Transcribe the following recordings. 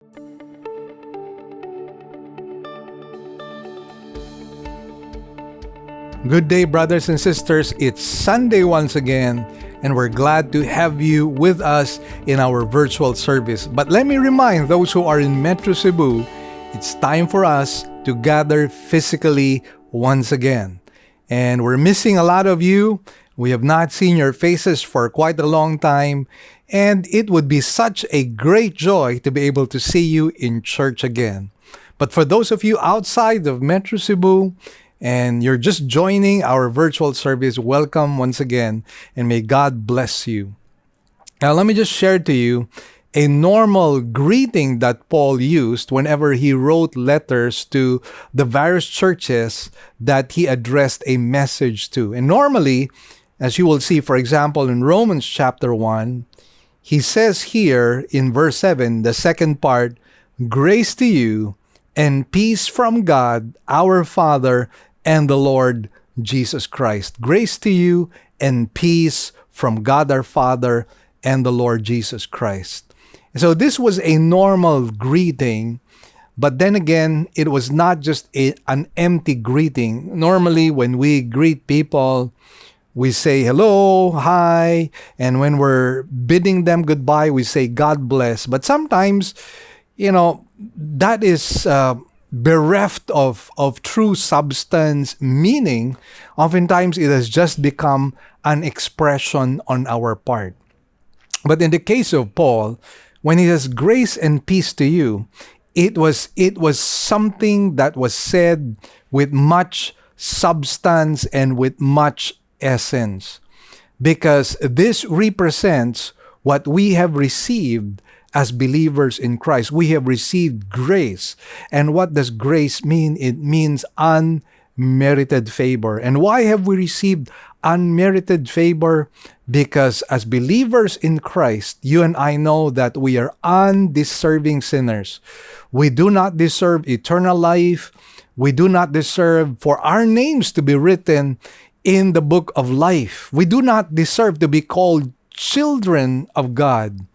Good day, brothers and sisters. It's Sunday once again, and we're glad to have you with us in our virtual service. But let me remind those who are in Metro Cebu, it's time for us to gather physically once again. And we're missing a lot of you. We have not seen your faces for quite a long time, and it would be such a great joy to be able to see you in church again. But for those of you outside of Metro Cebu, and you're just joining our virtual service, welcome once again, and may God bless you. Now, let me just share to you a normal greeting that Paul used whenever he wrote letters to the various churches that he addressed a message to. And normally, as you will see, for example, in Romans chapter 1, he says here in verse 7, the second part, "Grace to you and peace from God, our Father, and the Lord Jesus Christ." Grace to you and peace from God our Father and the Lord Jesus Christ. So this was a normal greeting, but then again, it was not just an empty greeting. Normally, when we greet people, we say hello, hi, and when we're bidding them goodbye, we say God bless. But sometimes, that is bereft of true substance, meaning oftentimes it has just become an expression on our part. But in the case of Paul, when he says grace and peace to you, it was something that was said with much substance and with much essence, because this represents what we have received as believers in Christ. We have received grace. And what does grace mean? It means unmerited favor. And why have we received unmerited favor? Because as believers in Christ, you and I know that we are undeserving sinners. We do not deserve eternal life. We do not deserve for our names to be written in the book of life. We do not deserve to be called children of God.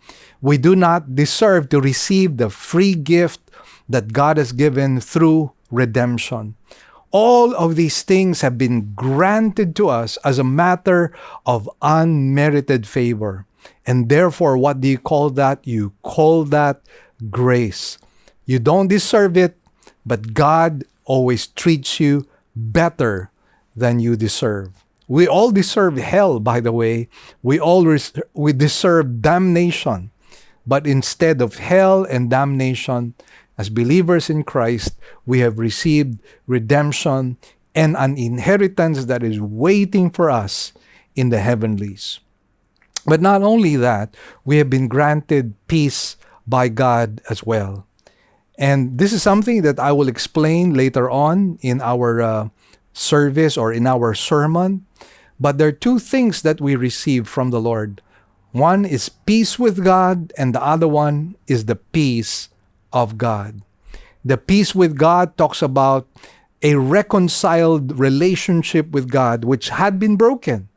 We do not deserve to receive the free gift that God has given through redemption. All of these things have been granted to us as a matter of unmerited favor. And therefore, what do you call that? You call that grace. You don't deserve it, but God always treats you better than you deserve. We all deserve hell, by the way. We deserve damnation. But instead of hell and damnation, as believers in Christ, we have received redemption and an inheritance that is waiting for us in the heavenlies. But not only that, we have been granted peace by God as well. And this is something that I will explain later on in our service or in our sermon. But there are two things that we receive from the Lord. One is peace with God, and the other one is the peace of God. The peace with God talks about a reconciled relationship with God, which had been broken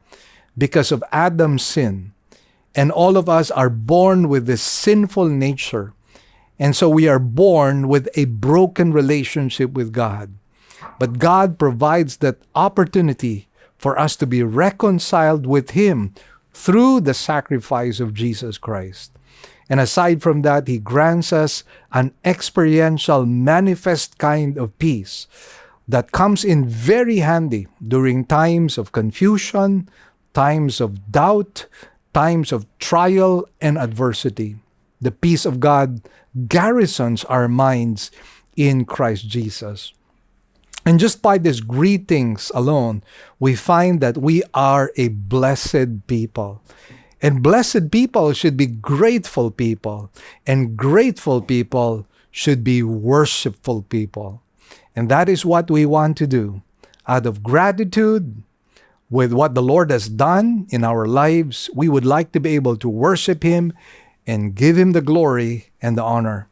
because of Adam's sin. And all of us are born with this sinful nature. And so we are born with a broken relationship with God. But God provides that opportunity for us to be reconciled with Him through the sacrifice of Jesus Christ. And aside from that, He grants us an experiential, manifest kind of peace that comes in very handy during times of confusion, times of doubt, times of trial and adversity. The peace of God garrisons our minds in Christ Jesus. And just by these greetings alone, we find that we are a blessed people. And blessed people should be grateful people. And grateful people should be worshipful people. And that is what we want to do. Out of gratitude with what the Lord has done in our lives, we would like to be able to worship Him and give Him the glory and the honor.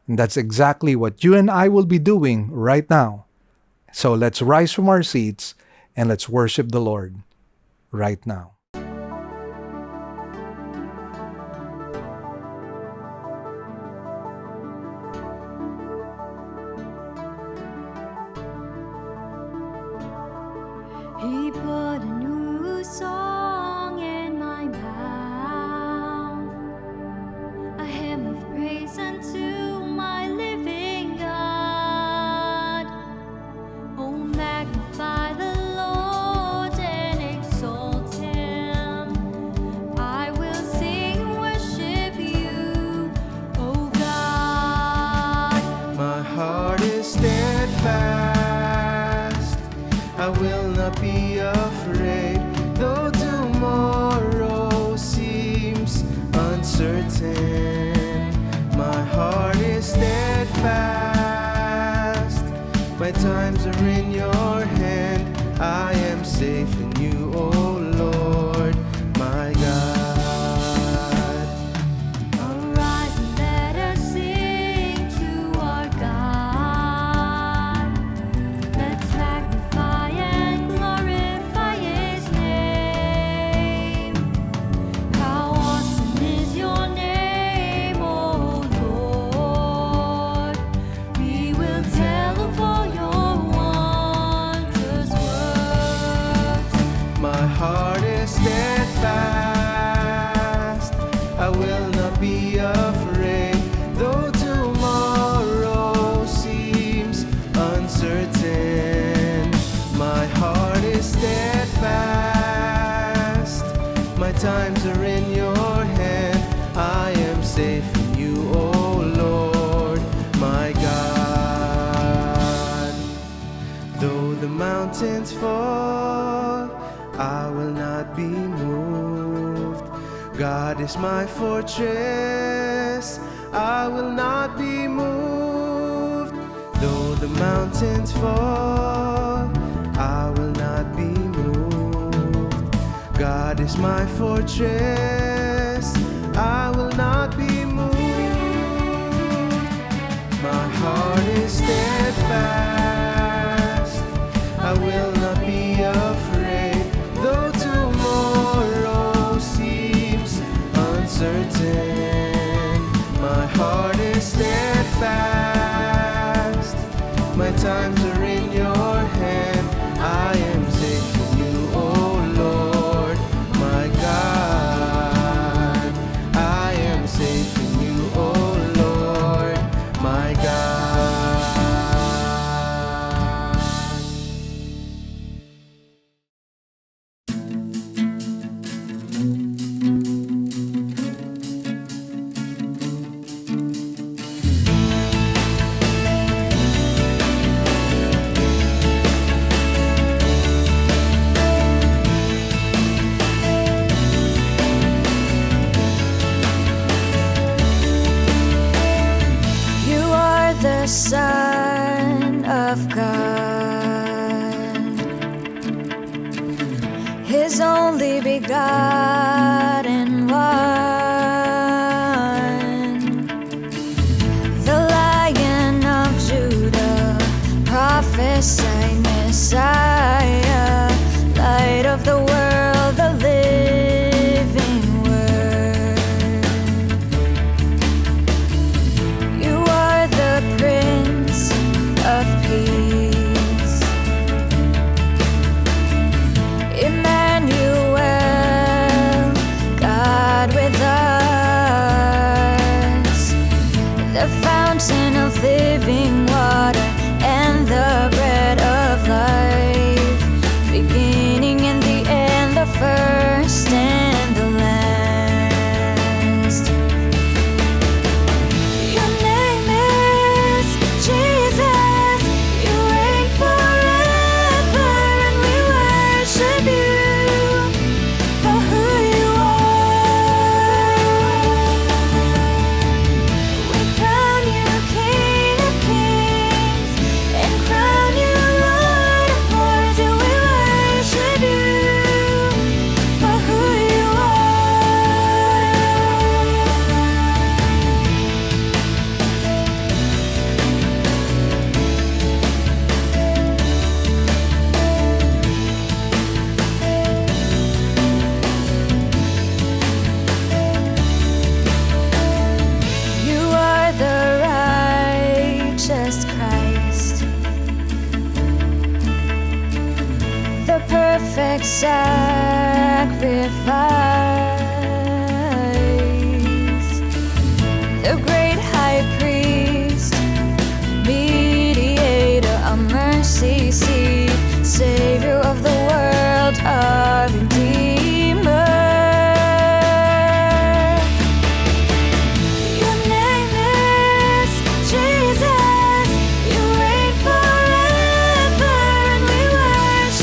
And that's exactly what you and I will be doing right now. So let's rise from our seats and let's worship the Lord right now. I will not be afraid. Though tomorrow seems uncertain, my heart is steadfast. My times are in your hand. I am safe in you, O Lord, my God. Arise and let us sing to our God. Let's magnify and glorify His name. How awesome is your name, O Lord. We will tell of all your wondrous works. My heart is steadfast. I will not be afraid. Though tomorrow seems uncertain, my heart is steadfast. My times are in your hand. I am safe in you, O Lord, my God. Though the mountains fall, I will not be moved. God is my fortress, I will not be moved. Though the mountains fall, I will not be moved. God is my fortress, I will not be moved. My heart is steadfast, I will not be afraid. Though tomorrow seems uncertain, my heart is steadfast. My times are in your hand. I am safe in you, O Lord, my God. I am safe in you, O Lord, my God. You are the Son of God, His only begotten One, the Lion of Judah, prophesied Messiah, light of the world, the living Word. You are the Prince of Peace, Emmanuel, God with us, the fountain of living water and the bread of life, beginning and the end, the first and the last. Your name is Jesus. You reign forever, and we worship you for who you are. We crown you King of Kings and crown you Lord of Lords, and we worship you for who you You are the righteous Christ, the perfect sacrifice, the great high priest, mediator, a mercy seat, Savior of the world, our Redeemer. Your name is Jesus. You reign forever, and we worship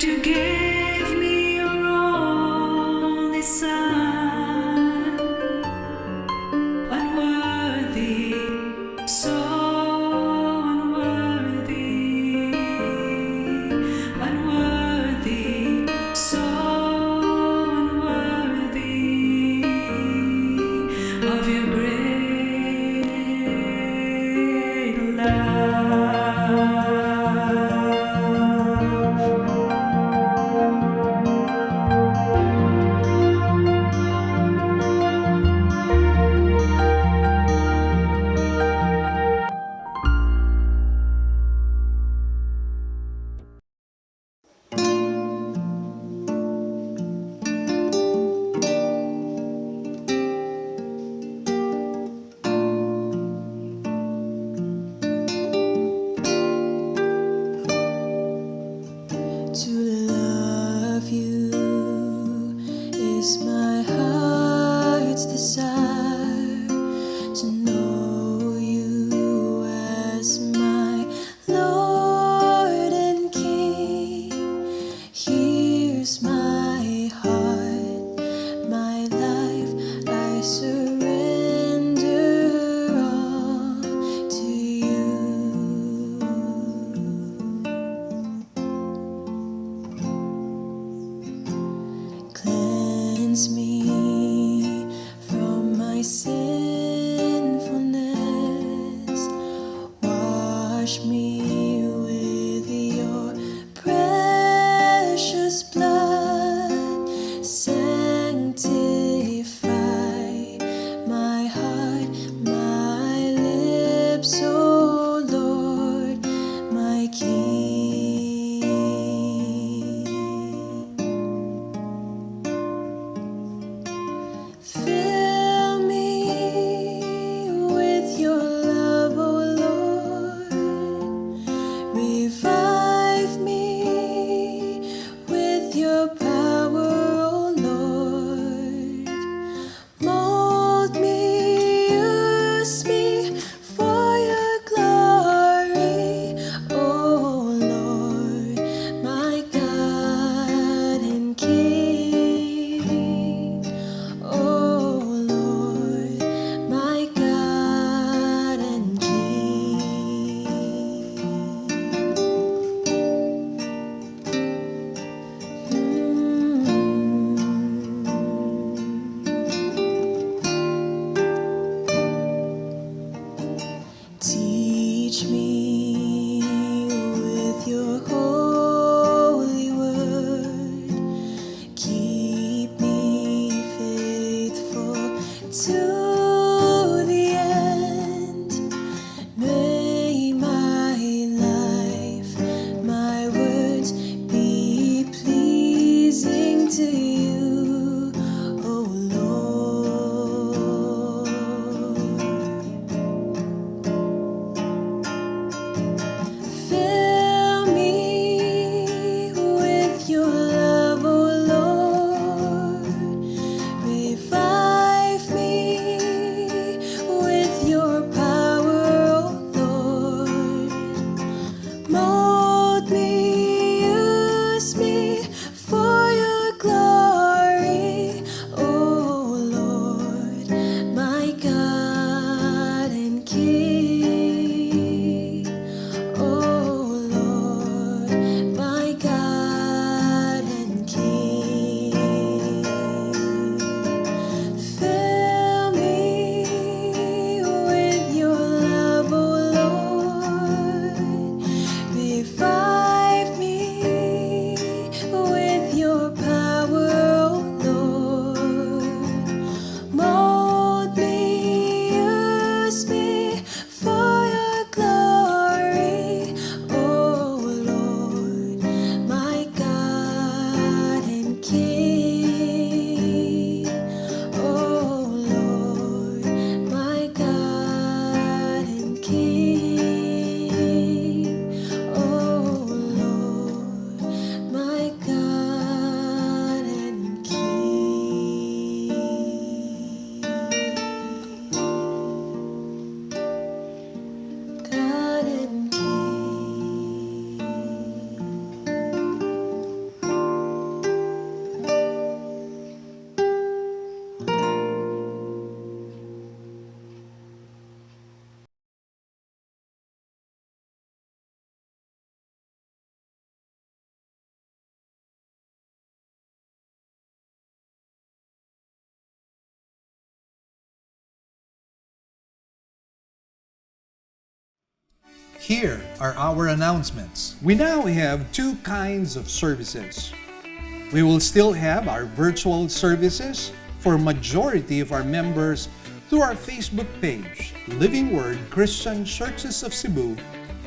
you gave me your only Son, unworthy, so unworthy, unworthy, so unworthy of your great love. To love you is my heart's desire, to know you as my Lord and King. Here's my heart, my life, I surrender all to you. Cleanse me from my sinfulness. Wash me with your precious blood. Sanctify my heart, my lips, O Lord, my King. Fill me with your love, O Lord. Revive me with your power, O Lord. Mold me, use me for your glory, O Lord, my God and King. Oh Lord, my God and King. Teach me with your holy word. Keep me faithful to the end. May my life, my words be pleasing to you, O Lord. Fill me with your love, O Lord. Revive me with your power, O Lord. Mold me, use me for your glory, O Lord, my God and King. Oh Lord, my God and King. Fill me with your love, O Lord. Revive me with your power, O Lord. Mold me, use me for your glory, O Lord, my God and King. Oh Lord, my God and King. Oh Lord, my God and King. God and King. Here are our announcements. We now have two kinds of services. We will still have our virtual services for majority of our members through our Facebook page, Living Word Christian Churches of Cebu,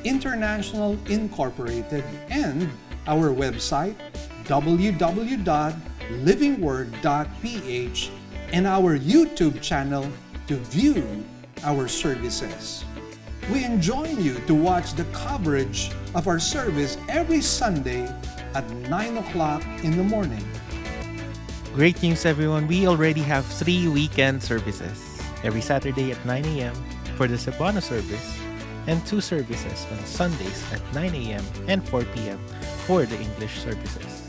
International Incorporated, and our website, www.livingword.ph, and our YouTube channel to view our services. We enjoin you to watch the coverage of our service every Sunday at 9 o'clock in the morning. Great news, everyone. We already have 3 weekend services. Every Saturday at 9 a.m. for the Cebuano service, and 2 services on Sundays at 9 a.m. and 4 p.m. for the English services.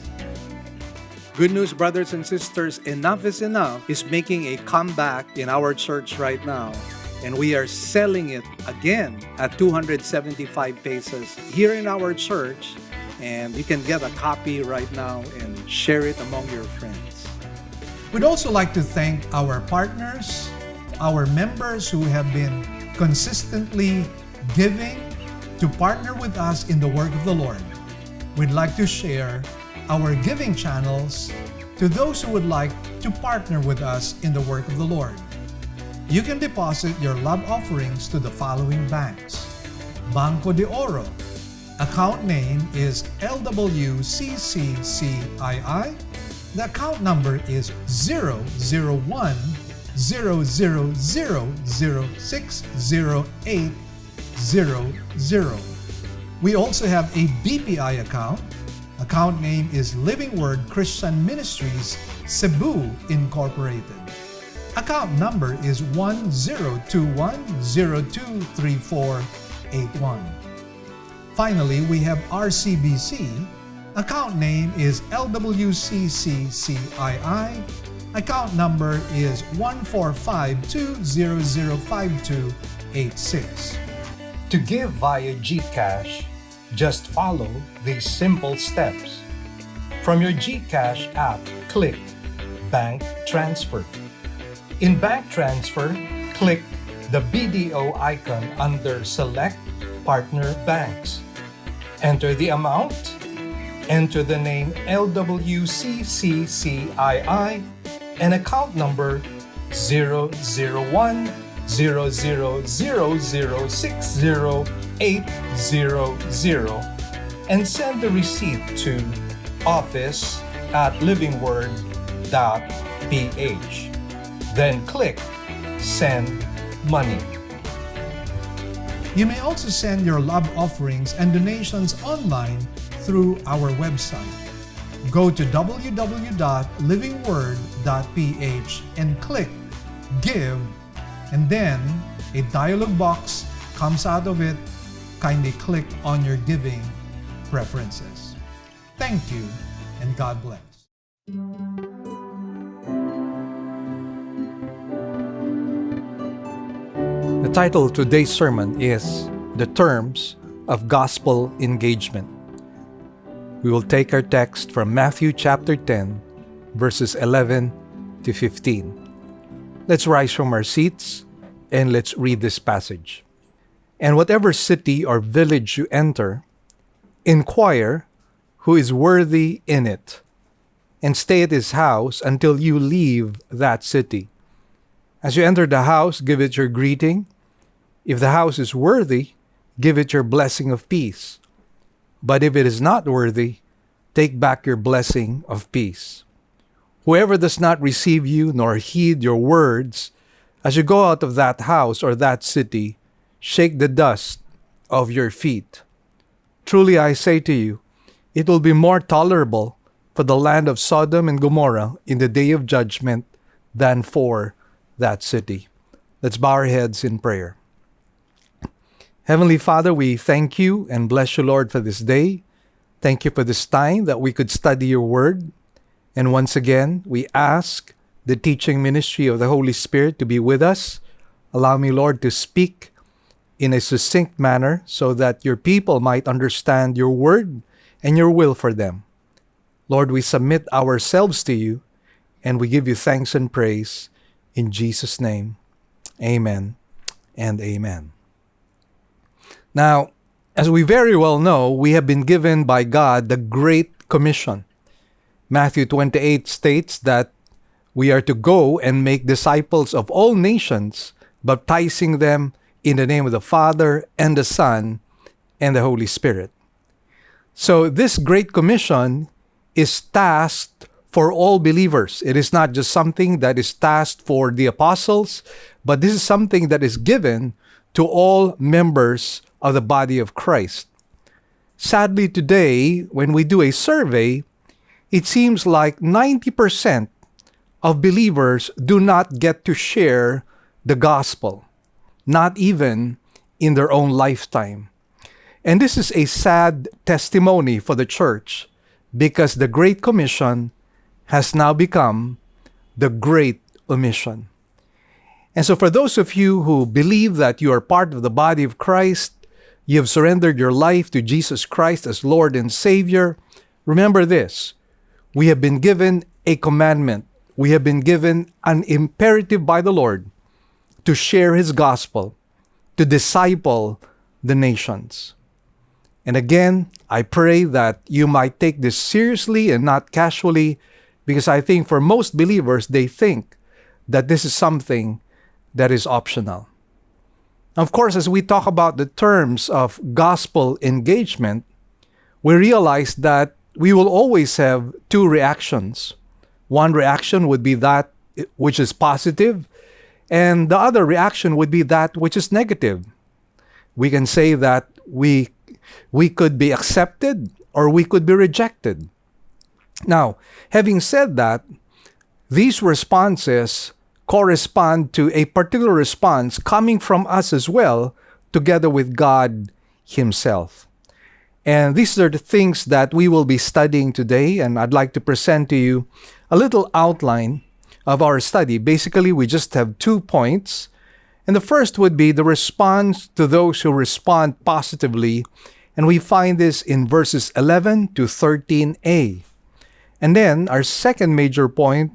Good news, brothers and sisters, Enough is Enough is making a comeback in our church right now. And we are selling it again at 275 pesos here in our church. And you can get a copy right now and share it among your friends. We'd also like to thank our partners, our members who have been consistently giving to partner with us in the work of the Lord. We'd like to share our giving channels to those who would like to partner with us in the work of the Lord. You can deposit your love offerings to the following banks. Banco de Oro. Account name is LWCCCII. The account number is 001-000-60800. We also have a BPI account. Account name is Living Word Christian Ministries, Cebu Incorporated. Account number is 1021023481. Finally, we have RCBC. Account name is LWCCCII. Account number is 14520052886. To give via GCash, just follow these simple steps. From your GCash app, click Bank Transfer. In Bank Transfer, click the BDO icon under Select Partner Banks. Enter the amount, enter the name LWCCCII, and account number 001-000-60800, and send the receipt to office@livingword.ph. Then click Send Money. You may also send your love offerings and donations online through our website. Go to www.livingword.ph and click Give, and then a dialog box comes out of it. Kindly click on your giving preferences. Thank you, and God bless. The title of today's sermon is The Terms of Gospel Engagement. We will take our text from Matthew chapter 10, verses 11 to 15. Let's rise from our seats and let's read this passage. And whatever city or village you enter, inquire who is worthy in it, and stay at his house until you leave that city. As you enter the house, give it your greeting. If the house is worthy, give it your blessing of peace. But if it is not worthy, take back your blessing of peace. Whoever does not receive you nor heed your words, as you go out of that house or that city, shake the dust of your feet. Truly I say to you, it will be more tolerable for the land of Sodom and Gomorrah in the day of judgment than for that city. Let's bow our heads in prayer. Heavenly Father, we thank you and bless you, Lord, for this day. Thank you for this time that we could study your word. And once again, we ask the teaching ministry of the Holy Spirit to be with us. Allow me, Lord, to speak in a succinct manner so that your people might understand your word and your will for them. Lord, we submit ourselves to you and we give you thanks and praise in Jesus' name. Amen and amen. Now, As we very well know, we have been given by God the Great Commission. Matthew 28 states that we are to go and make disciples of all nations, baptizing them in the name of the Father and the Son and the Holy Spirit. So this Great Commission is tasked for all believers. It is not just something that is tasked for the apostles, but this is something that is given to all members of the body of Christ. Sadly, today, when we do a survey, it seems like 90% of believers do not get to share the gospel, not even in their own lifetime. And this is a sad testimony for the church, because the Great Commission has now become the Great Omission. And so for those of you who believe that you are part of the body of Christ, you have surrendered your life to Jesus Christ as Lord and Savior, remember this: we have been given a commandment. We have been given an imperative by the Lord to share His gospel, to disciple the nations. And again, I pray that you might take this seriously and not casually, because I think for most believers, they think that this is something that is optional. Of course, as we talk about the terms of gospel engagement, we realize that we will always have two reactions. One reaction would be that which is positive, and the other reaction would be that which is negative. We can say that we could be accepted or we could be rejected. Now, having said that, these responses correspond to a particular response coming from us as well, together with God Himself. And these are the things that we will be studying today, and I'd like to present to you a little outline of our study. Basically, we just have 2 points. And the first would be the response to those who respond positively, and we find this in verses 11 to 13a. And then our second major point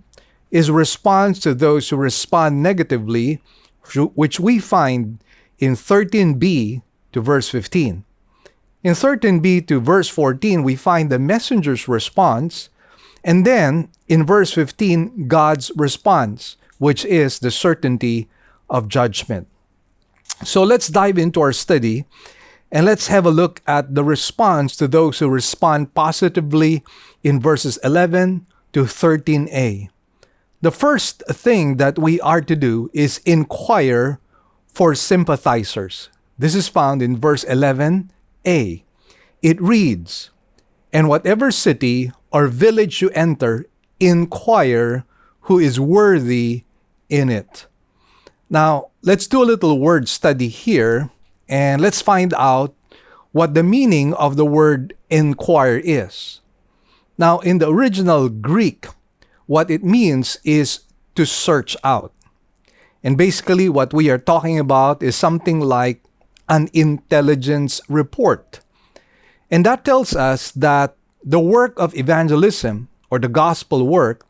is response to those who respond negatively, which we find in 13b to verse 15. In 13b to verse 14, we find the messenger's response, and then in verse 15, God's response, which is the certainty of judgment. So let's dive into our study, and let's have a look at the response to those who respond positively in verses 11 to 13a. The first thing that we are to do is inquire for sympathizers. This is found in verse 11a. It reads, "And whatever city or village you enter, inquire who is worthy in it." Now, let's do a little word study here, and let's find out what the meaning of the word inquire is. Now, in the original Greek, what it means is to search out. And basically, what we are talking about is something like an intelligence report. And that tells us that the work of evangelism, or the gospel work,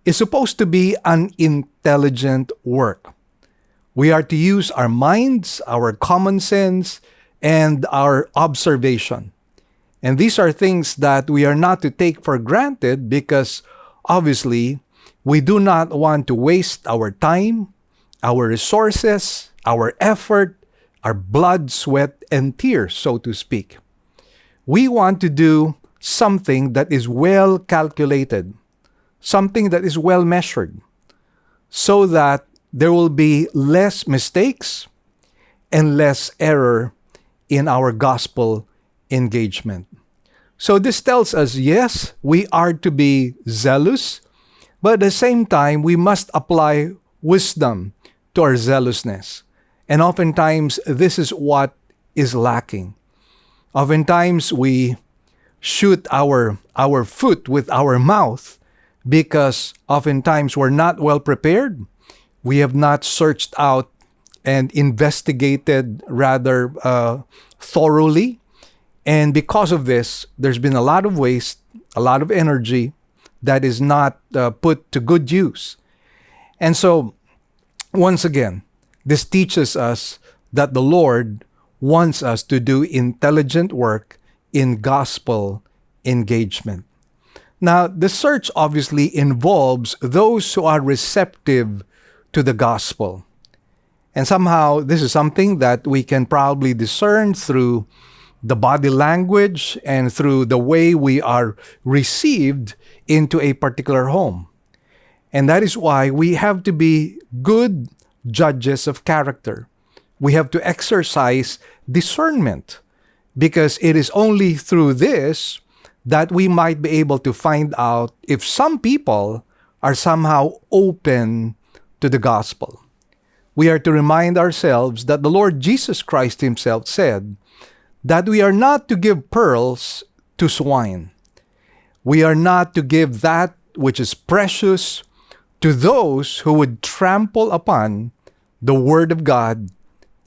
is supposed to be an intelligent work. We are to use our minds, our common sense, and our observation. And these are things that we are not to take for granted, because obviously, we do not want to waste our time, our resources, our effort, our blood, sweat, and tears, so to speak. We want to do something that is well calculated, something that is well measured, so that there will be less mistakes and less error in our gospel engagement. So this tells us, yes, we are to be zealous, but at the same time, we must apply wisdom to our zealousness. And oftentimes, this is what is lacking. Oftentimes, we shoot our foot with our mouth, because oftentimes we're not well prepared. We have not searched out and investigated rather thoroughly. And because of this, there's been a lot of waste, a lot of energy that is not put to good use. And so, once again, this teaches us that the Lord wants us to do intelligent work in gospel engagement. Now, the search obviously involves those who are receptive to the gospel. And somehow, this is something that we can probably discern through the body language and through the way we are received into a particular home. And that is why we have to be good judges of character. We have to exercise discernment, because it is only through this that we might be able to find out if some people are somehow open to the gospel. We are to remind ourselves that the Lord Jesus Christ himself said that we are not to give pearls to swine. We are not to give that which is precious to those who would trample upon the Word of God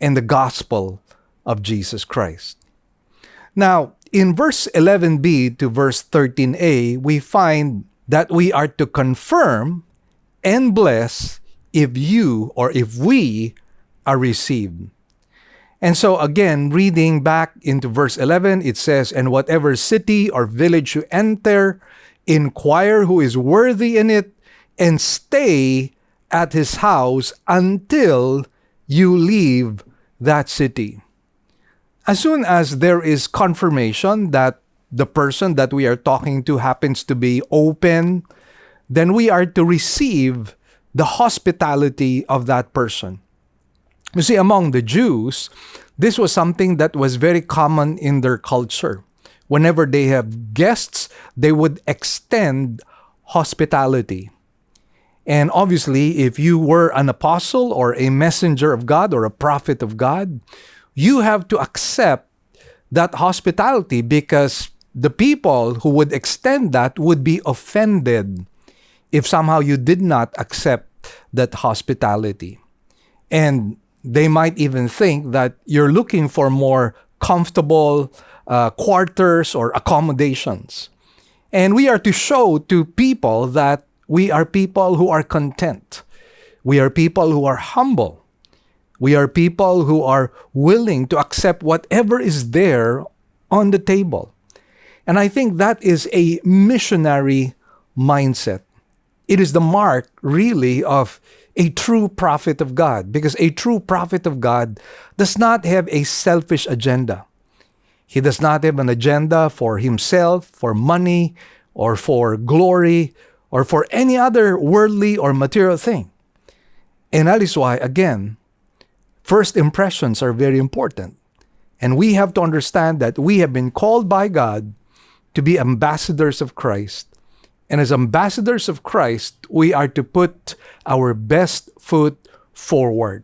and the gospel of Jesus Christ. Now, in verse 11b to verse 13a, we find that we are to confirm and bless if you or if we are received. And so again, reading back into verse 11, it says, "And whatever city or village you enter, inquire who is worthy in it, and stay at his house until you leave that city." As soon as there is confirmation that the person that we are talking to happens to be open, then we are to receive the hospitality of that person. You see, among the Jews, this was something that was very common in their culture. Whenever they have guests, they would extend hospitality. And obviously, if you were an apostle or a messenger of God or a prophet of God, you have to accept that hospitality, because the people who would extend that would be offended if somehow you did not accept that hospitality. And they might even think that you're looking for more comfortable quarters or accommodations. And we are to show to people that we are people who are content. We are people who are humble. We are people who are willing to accept whatever is there on the table. And I think that is a missionary mindset. It is the mark, really, of a true prophet of God, because a true prophet of God does not have a selfish agenda. He does not have an agenda for himself, for money, or for glory, or for any other worldly or material thing. And that is why, again, first impressions are very important. And we have to understand that we have been called by God to be ambassadors of Christ. And as ambassadors of Christ, we are to put our best foot forward.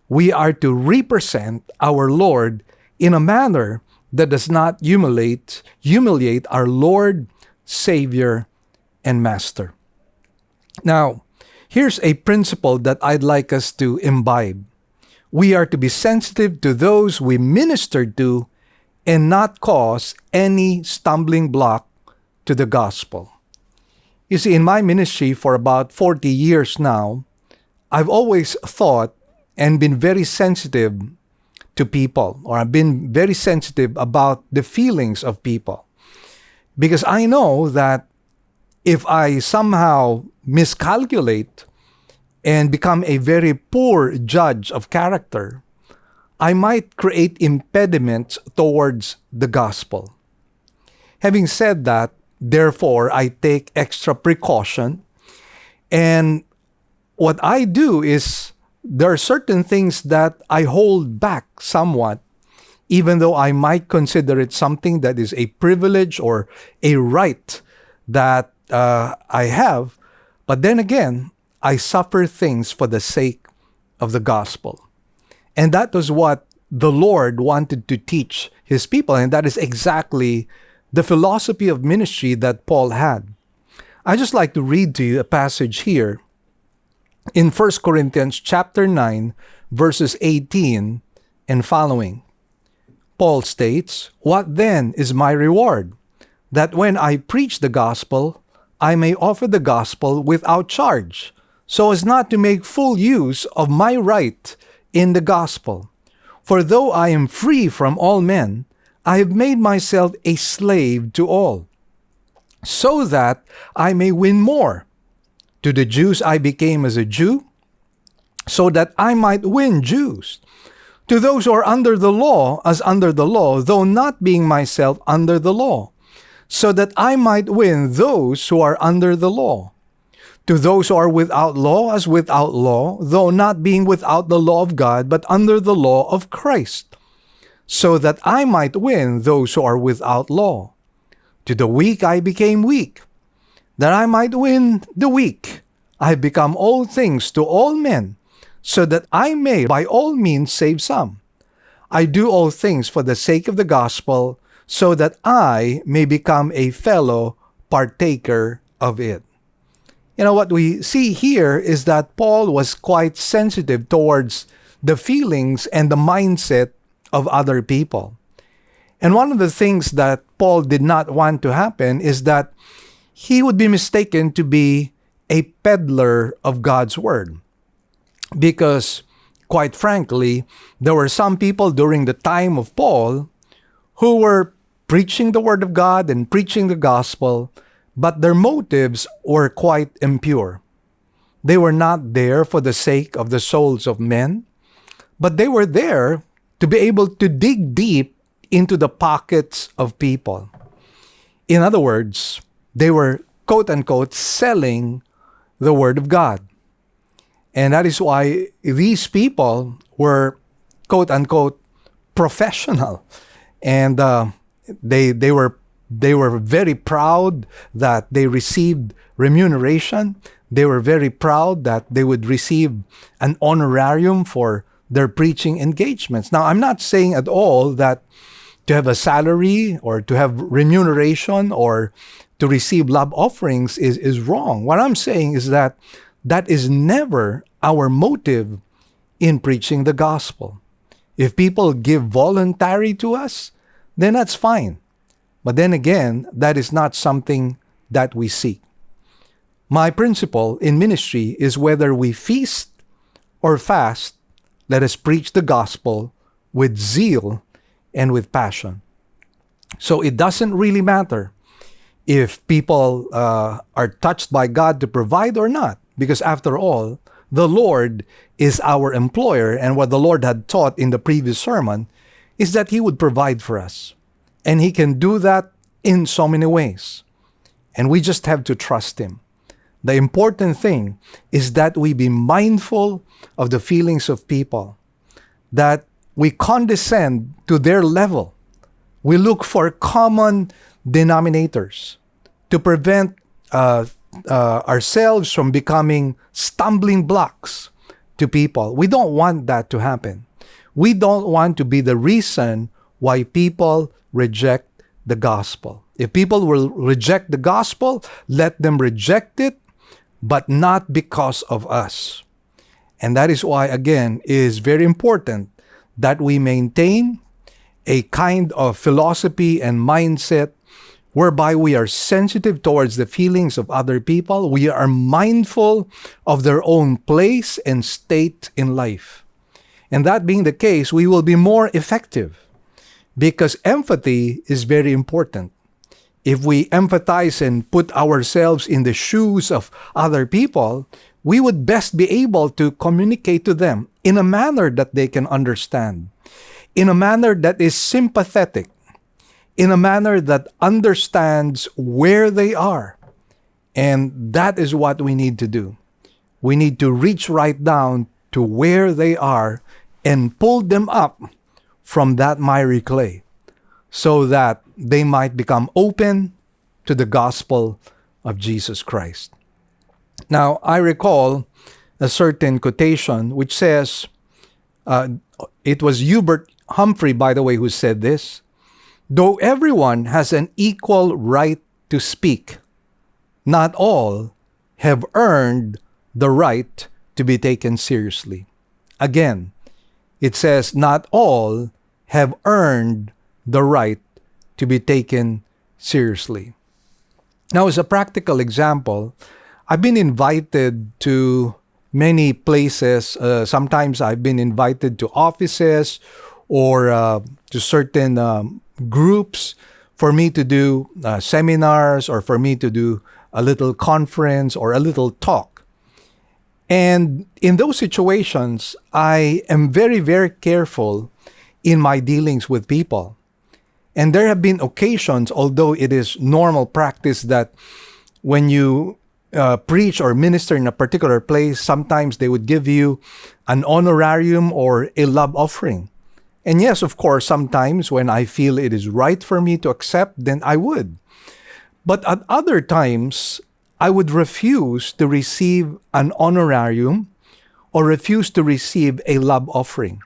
We are to represent our Lord in a manner that does not humiliate our Lord, Savior, and Master. Now, here's a principle that I'd like us to imbibe. We are to be sensitive to those we minister to and not cause any stumbling block to the gospel. You see, in my ministry for about 40 years now, I've always thought and been very sensitive to people, or I've been very sensitive about the feelings of people. Because I know that if I somehow miscalculate and become a very poor judge of character, I might create impediments towards the gospel. Having said that, therefore, I take extra precaution. And what I do is, there are certain things that I hold back somewhat, even though I might consider it something that is a privilege or a right that I have. But then again, I suffer things for the sake of the gospel. And that was what the Lord wanted to teach his people. And that is exactly the philosophy of ministry that Paul had. I just like to read to you a passage here in 1 Corinthians chapter 9, verses 18 and following. Paul states, "What then is my reward? That when I preach the gospel, I may offer the gospel without charge, so as not to make full use of my right in the gospel. For though I am free from all men, I have made myself a slave to all, so that I may win more. To the Jews I became as a Jew, so that I might win Jews. To those who are under the law, as under the law, though not being myself under the law, so that I might win those who are under the law. To those who are without law, as without law, though not being without the law of God, but under the law of Christ, so that I might win those who are without law. To the weak I became weak, that I might win the weak. I have become all things to all men, so that I may by all means save some. I do all things for the sake of the gospel, so that I may become a fellow partaker of it. You know, what we see here is that Paul was quite sensitive towards the feelings and the mindset of other people. And one of the things that Paul did not want to happen is that he would be mistaken to be a peddler of God's word. Because, quite frankly, there were some people during the time of Paul who were preaching the word of God and preaching the gospel, but their motives were quite impure. They were not there for the sake of the souls of men, but they were there to be able to dig deep into the pockets of people. In other words, they were, quote unquote, selling the word of God. And that is why these people were, quote unquote, professional. And they were very proud that they received remuneration. They were very proud that they would receive an honorarium for their preaching engagements. Now, I'm not saying at all that to have a salary or to have remuneration or to receive love offerings is wrong. What I'm saying is that is never our motive in preaching the gospel. If people give voluntary to us, then that's fine. But then again, that is not something that we seek. My principle in ministry is whether we feast or fast, let us preach the gospel with zeal and with passion. So it doesn't really matter if people are touched by God to provide or not, because after all, the Lord is our employer, and what the Lord had taught in the previous sermon is that He would provide for us. And He can do that in so many ways. And we just have to trust Him. The important thing is that we be mindful of the feelings of people, that we condescend to their level. We look for common denominators to prevent ourselves from becoming stumbling blocks to people. We don't want that to happen. We don't want to be the reason why people reject the gospel. If people will reject the gospel, let them reject it, but not because of us. And that is why, again, it is very important that we maintain a kind of philosophy and mindset whereby we are sensitive towards the feelings of other people. We are mindful of their own place and state in life. And that being the case, we will be more effective because empathy is very important. If we empathize and put ourselves in the shoes of other people, we would best be able to communicate to them in a manner that they can understand, in a manner that is sympathetic, in a manner that understands where they are. And that is what we need to do. We need to reach right down to where they are and pull them up from that miry clay so that they might become open to the gospel of Jesus Christ. Now, I recall a certain quotation which says, it was Hubert Humphrey, by the way, who said this: though everyone has an equal right to speak, not all have earned the right to be taken seriously. Again, it says not all have earned the right to be taken seriously. Now, as a practical example, I've been invited to many places. Sometimes I've been invited to offices or to certain groups for me to do seminars or for me to do a little conference or a little talk. And in those situations, I am very, very careful in my dealings with people. And there have been occasions, although it is normal practice that when you preach or minister in a particular place, sometimes they would give you an honorarium or a love offering. And yes, of course, sometimes when I feel it is right for me to accept, then I would. But at other times, I would refuse to receive an honorarium or refuse to receive a love offering.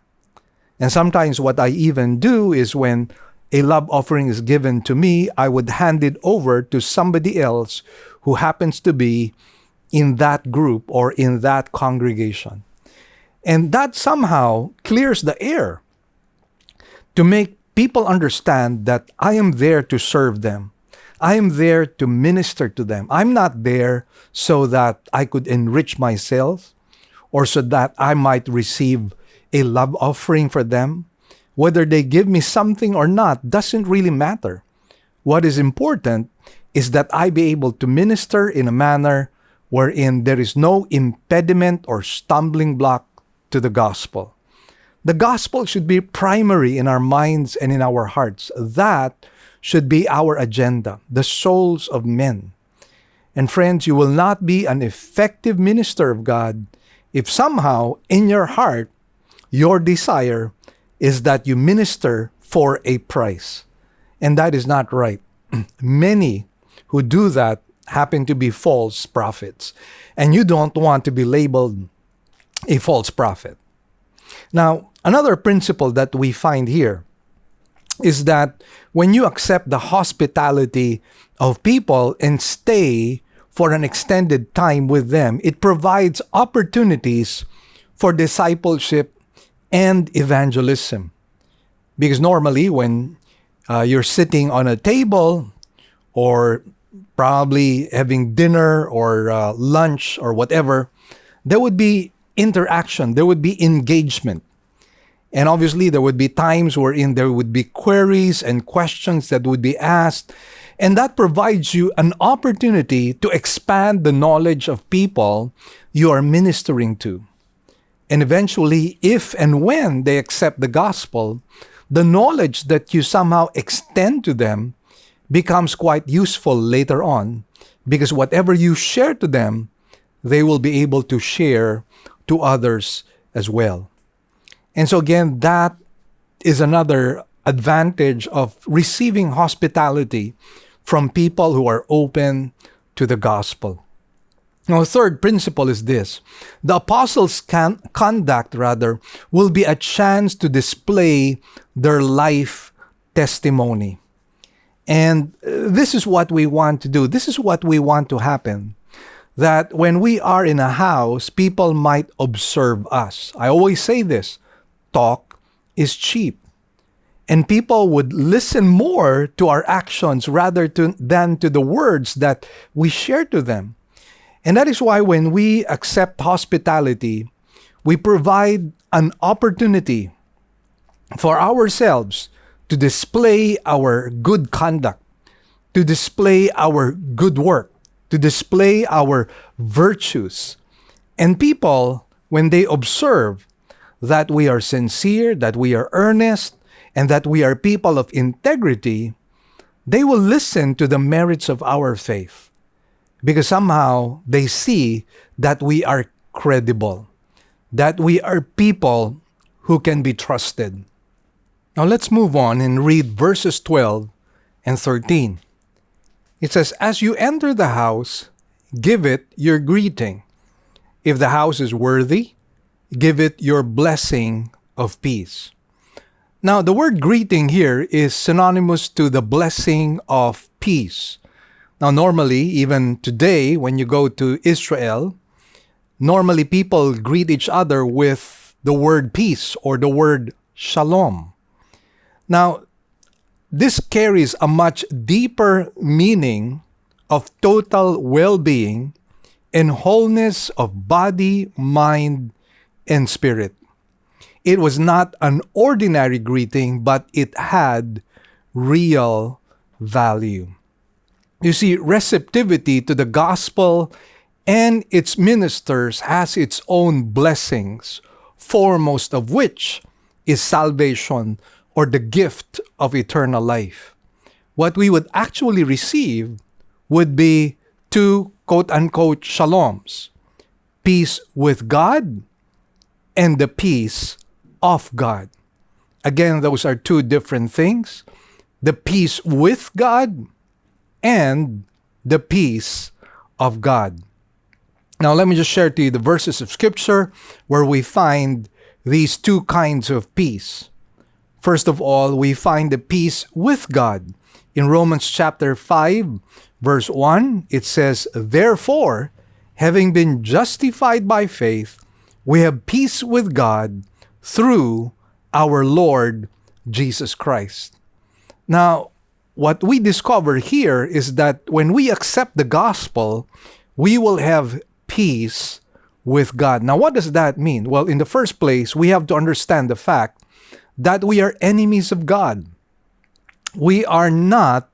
And sometimes what I even do is when a love offering is given to me, I would hand it over to somebody else who happens to be in that group or in that congregation. And that somehow clears the air to make people understand that I am there to serve them. I am there to minister to them. I'm not there so that I could enrich myself or so that I might receive a love offering for them. Whether they give me something or not doesn't really matter. What is important is that I be able to minister in a manner wherein there is no impediment or stumbling block to the gospel. The gospel should be primary in our minds and in our hearts. That should be our agenda, the souls of men. And friends, you will not be an effective minister of God if somehow in your heart, your desire is that you minister for a price. And that is not right. Many who do that happen to be false prophets. And you don't want to be labeled a false prophet. Now, another principle that we find here is that when you accept the hospitality of people and stay for an extended time with them, it provides opportunities for discipleship and evangelism. Because normally when you're sitting on a table or probably having dinner or lunch or whatever, there would be interaction, there would be engagement. And obviously there would be times wherein there would be queries and questions that would be asked. And that provides you an opportunity to expand the knowledge of people you are ministering to. And eventually, if and when they accept the gospel, the knowledge that you somehow extend to them becomes quite useful later on, because whatever you share to them, they will be able to share to others as well. And so again, that is another advantage of receiving hospitality from people who are open to the gospel. Now, a third principle is this. The apostles' conduct will be a chance to display their life testimony. And this is what we want to do. This is what we want to happen. That when we are in a house, people might observe us. I always say this, talk is cheap. And people would listen more to our actions than to the words that we share to them. And that is why when we accept hospitality, we provide an opportunity for ourselves to display our good conduct, to display our good work, to display our virtues. And people, when they observe that we are sincere, that we are earnest, and that we are people of integrity, they will listen to the merits of our faith. Because somehow they see that we are credible, that we are people who can be trusted. Now let's move on and read verses 12 and 13. It says, "As you enter the house, give it your greeting. If the house is worthy, give it your blessing of peace." Now, the word greeting here is synonymous to the blessing of peace. Now, normally, even today, when you go to Israel, normally people greet each other with the word peace or the word shalom. Now, this carries a much deeper meaning of total well-being and wholeness of body, mind, and spirit. It was not an ordinary greeting, but it had real value. You see, receptivity to the gospel and its ministers has its own blessings, foremost of which is salvation or the gift of eternal life. What we would actually receive would be two quote-unquote shaloms: peace with God and the peace of God. Again, those are two different things. The peace with God and the peace of God. Now, let me just share to you the verses of Scripture where we find these two kinds of peace. First of all, we find the peace with God. In Romans chapter 5, verse 1, it says, "Therefore, having been justified by faith, we have peace with God through our Lord Jesus Christ." Now, what we discover here is that when we accept the gospel, we will have peace with God. Now, what does that mean? Well, in the first place, we have to understand the fact that we are enemies of God. We are not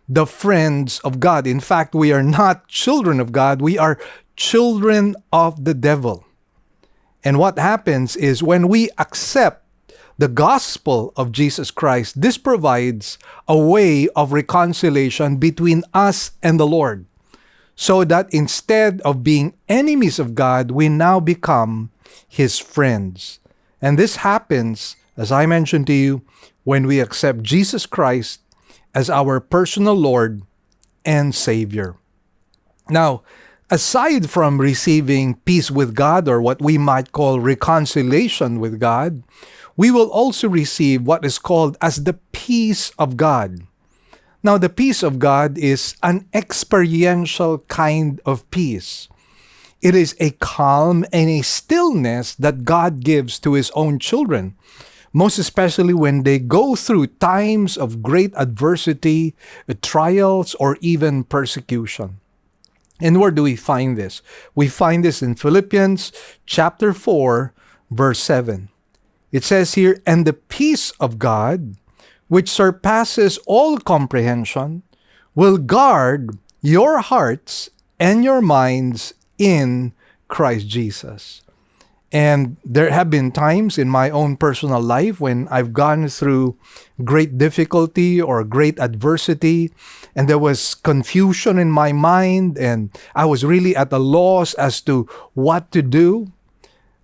the friends of God. In fact, we are not children of God. We are children of the devil. And what happens is when we accept the gospel of Jesus Christ, this provides a way of reconciliation between us and the Lord, so that instead of being enemies of God, we now become His friends. And this happens, as I mentioned to you, when we accept Jesus Christ as our personal Lord and Savior. Now, aside from receiving peace with God, or what we might call reconciliation with God, we will also receive what is called as the peace of God. Now, the peace of God is an experiential kind of peace. It is a calm and a stillness that God gives to His own children, most especially when they go through times of great adversity, trials, or even persecution. And where do we find this? We find this in Philippians chapter 4, verse 7. It says here, "And the peace of God, which surpasses all comprehension, will guard your hearts and your minds in Christ Jesus." And there have been times in my own personal life when I've gone through great difficulty or great adversity, and there was confusion in my mind, and I was really at a loss as to what to do.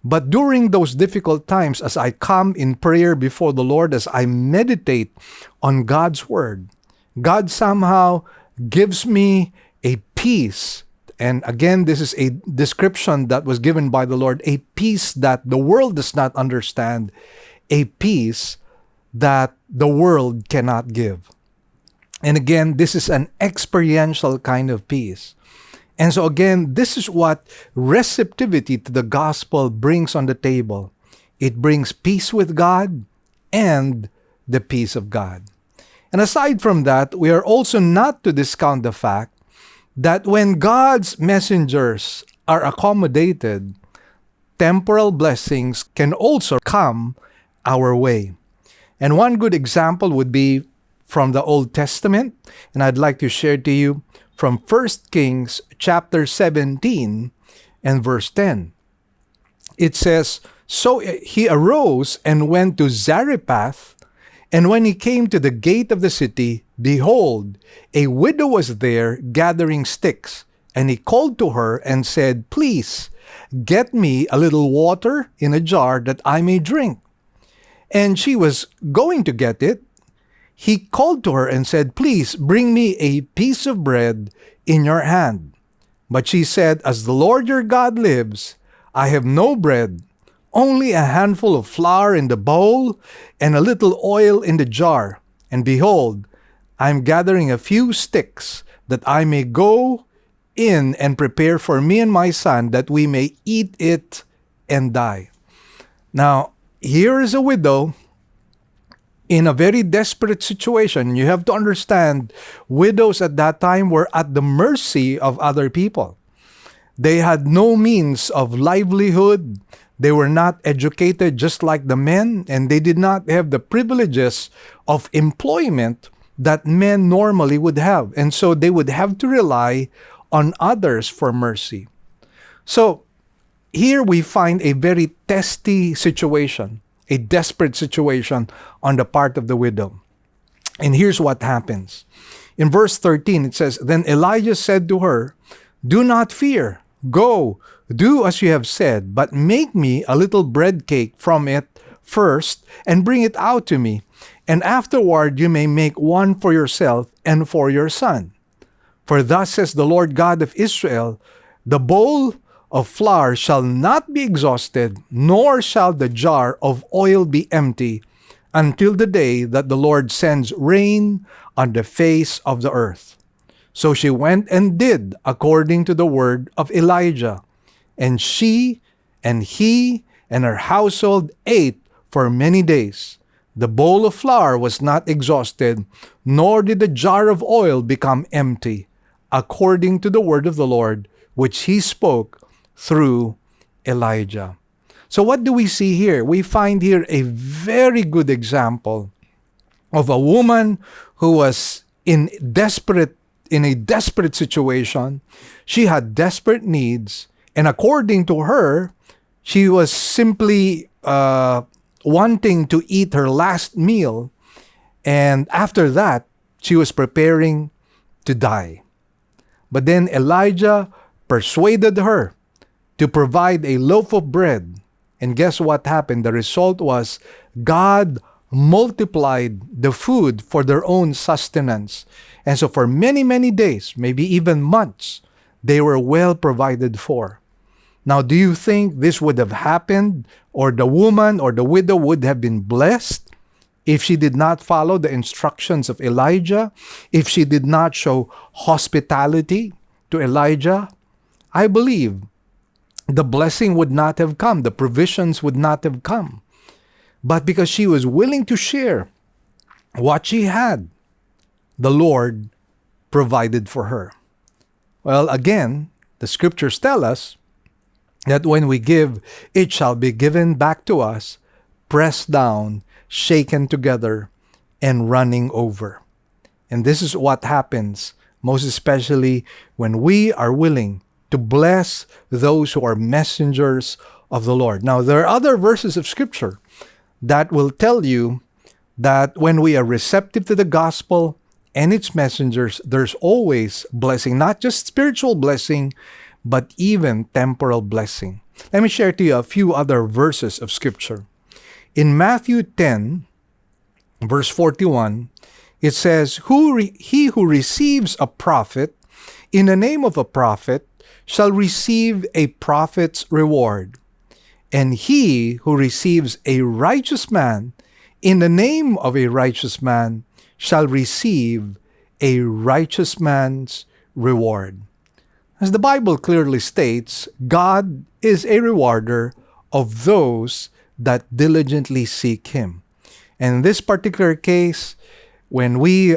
But during those difficult times, as I come in prayer before the Lord, as I meditate on God's Word, God somehow gives me a peace. And again, this is a description that was given by the Lord, a peace that the world does not understand, a peace that the world cannot give. And again, this is an experiential kind of peace. And so again, this is what receptivity to the gospel brings on the table. It brings peace with God and the peace of God. And aside from that, we are also not to discount the fact that when God's messengers are accommodated, temporal blessings can also come our way. And one good example would be from the Old Testament, and I'd like to share to you from 1 Kings chapter 17 and verse 10. It says, "So he arose and went to Zarephath, and when he came to the gate of the city, behold, a widow was there gathering sticks. And he called to her and said, 'Please, get me a little water in a jar that I may drink.' And she was going to get it. He called to her and said, 'Please, bring me a piece of bread in your hand.' But she said, 'As the Lord your God lives, I have no bread, only a handful of flour in the bowl and a little oil in the jar. And behold, I am gathering a few sticks that I may go in and prepare for me and my son, that we may eat it and die.'" Now, here is a widow in a very desperate situation. You have to understand, widows at that time were at the mercy of other people. They had no means of livelihood. They were not educated just like the men, and they did not have the privileges of employment that men normally would have. And so they would have to rely on others for mercy. So here we find a very testy situation, a desperate situation on the part of the widow. And here's what happens. In verse 13, it says, Then Elijah said to her, Do not fear. Go, do as you have said, but make me a little bread cake from it first, and bring it out to me. And afterward you may make one for yourself and for your son. For thus says the Lord God of Israel, The bowl of flour shall not be exhausted, nor shall the jar of oil be empty, until the day that the Lord sends rain on the face of the earth. So she went and did according to the word of Elijah. And she and he and her household ate for many days. The bowl of flour was not exhausted, nor did the jar of oil become empty, according to the word of the Lord, which he spoke through Elijah. So what do we see here? We find here a very good example of a woman who was in a desperate situation. She had desperate needs, and according to her, she was simply wanting to eat her last meal, and after that, she was preparing to die. But then Elijah persuaded her to provide a loaf of bread. And guess what happened? The result was God multiplied the food for their own sustenance. And so for many, many days, maybe even months, they were well provided for. Now, do you think this would have happened, or the woman or the widow would have been blessed if she did not follow the instructions of Elijah, if she did not show hospitality to Elijah? I believe the blessing would not have come, the provisions would not have come. But because she was willing to share what she had, the Lord provided for her. Well, again, the scriptures tell us that when we give, it shall be given back to us, pressed down, shaken together, and running over. And this is what happens, most especially when we are willing to bless those who are messengers of the Lord. Now, there are other verses of Scripture that will tell you that when we are receptive to the gospel and its messengers, there's always blessing, not just spiritual blessing, but even temporal blessing. Let me share to you a few other verses of Scripture. In Matthew 10, verse 41, it says, He who receives a prophet in the name of a prophet shall receive a prophet's reward. And he who receives a righteous man in the name of a righteous man shall receive a righteous man's reward. As the Bible clearly states, God is a rewarder of those that diligently seek Him. And in this particular case, when we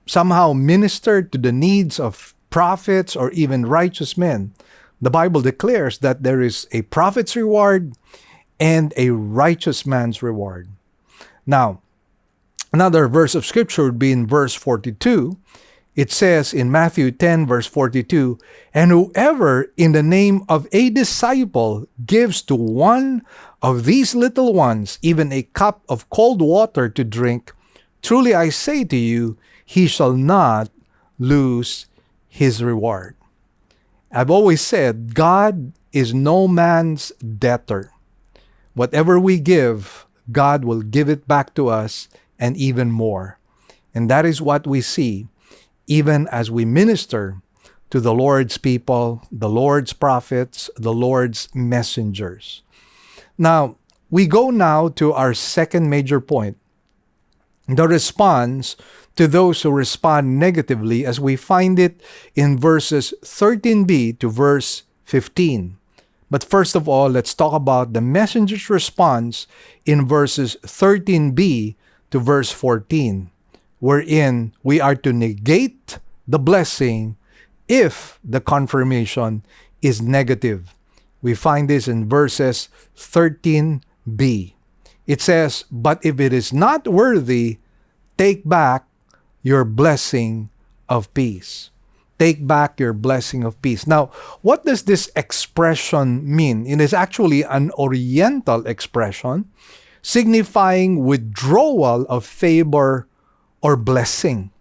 somehow minister to the needs of prophets or even righteous men, the Bible declares that there is a prophet's reward and a righteous man's reward. Now, another verse of Scripture would be in verse 42. It says in Matthew 10, verse 42, And whoever in the name of a disciple gives to one of these little ones even a cup of cold water to drink, truly I say to you, he shall not lose his reward. I've always said, God is no man's debtor. Whatever we give, God will give it back to us and even more. And that is what we see even as we minister to the Lord's people, the Lord's prophets, the Lord's messengers. Now, we go now to our second major point, the response to those who respond negatively, as we find it in verses 13b to verse 15. But first of all, let's talk about the messenger's response in verses 13b to verse 14, wherein we are to negate the blessing if the confirmation is negative. We find this in verses 13b. It says, "But if it is not worthy, take back your blessing of peace." Take back your blessing of peace. Now, what does this expression mean? It is actually an Oriental expression signifying withdrawal of favor or blessing.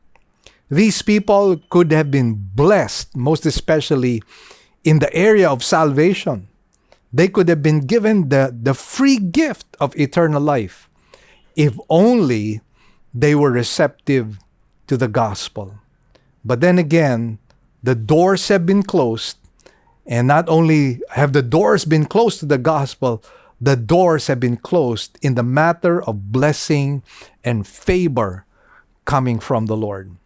These people could have been blessed, most especially in the area of salvation. They could have been given the free gift of eternal life if only they were receptive to the gospel. But then again, the doors have been closed, and not only have the doors been closed to the gospel, the doors have been closed in the matter of blessing and favor coming from the Lord.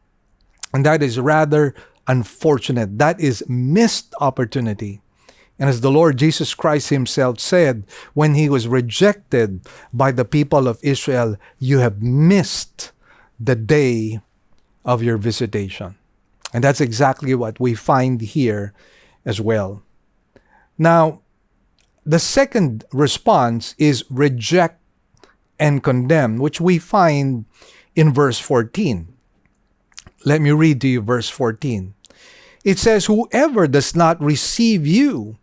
And that is rather unfortunate. That is missed opportunity. And as the Lord Jesus Christ himself said, when he was rejected by the people of Israel, "You have missed the day of your visitation." And that's exactly what we find here as well. Now, the second response is reject and condemn, which we find in verse 14. Let me read to you verse 14. It says, "Whoever does not receive you,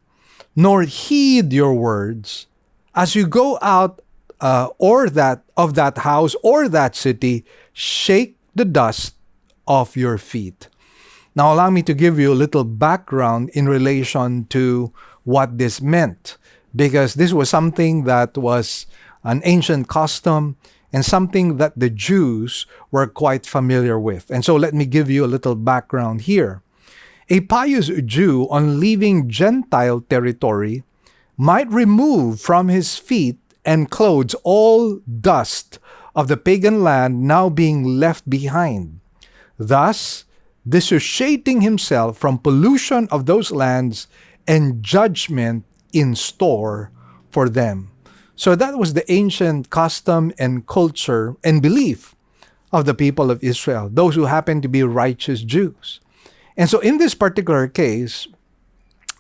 nor heed your words, as you go out of that house or that city, shake the dust off your feet." Now, allow me to give you a little background in relation to what this meant, because this was something that was an ancient custom and something that the Jews were quite familiar with. And so let me give you a little background here. A pious Jew, on leaving Gentile territory, might remove from his feet and clothes all dust of the pagan land now being left behind, thus dissociating himself from pollution of those lands and judgment in store for them. So that was the ancient custom and culture and belief of the people of Israel, those who happened to be righteous Jews. And so in this particular case,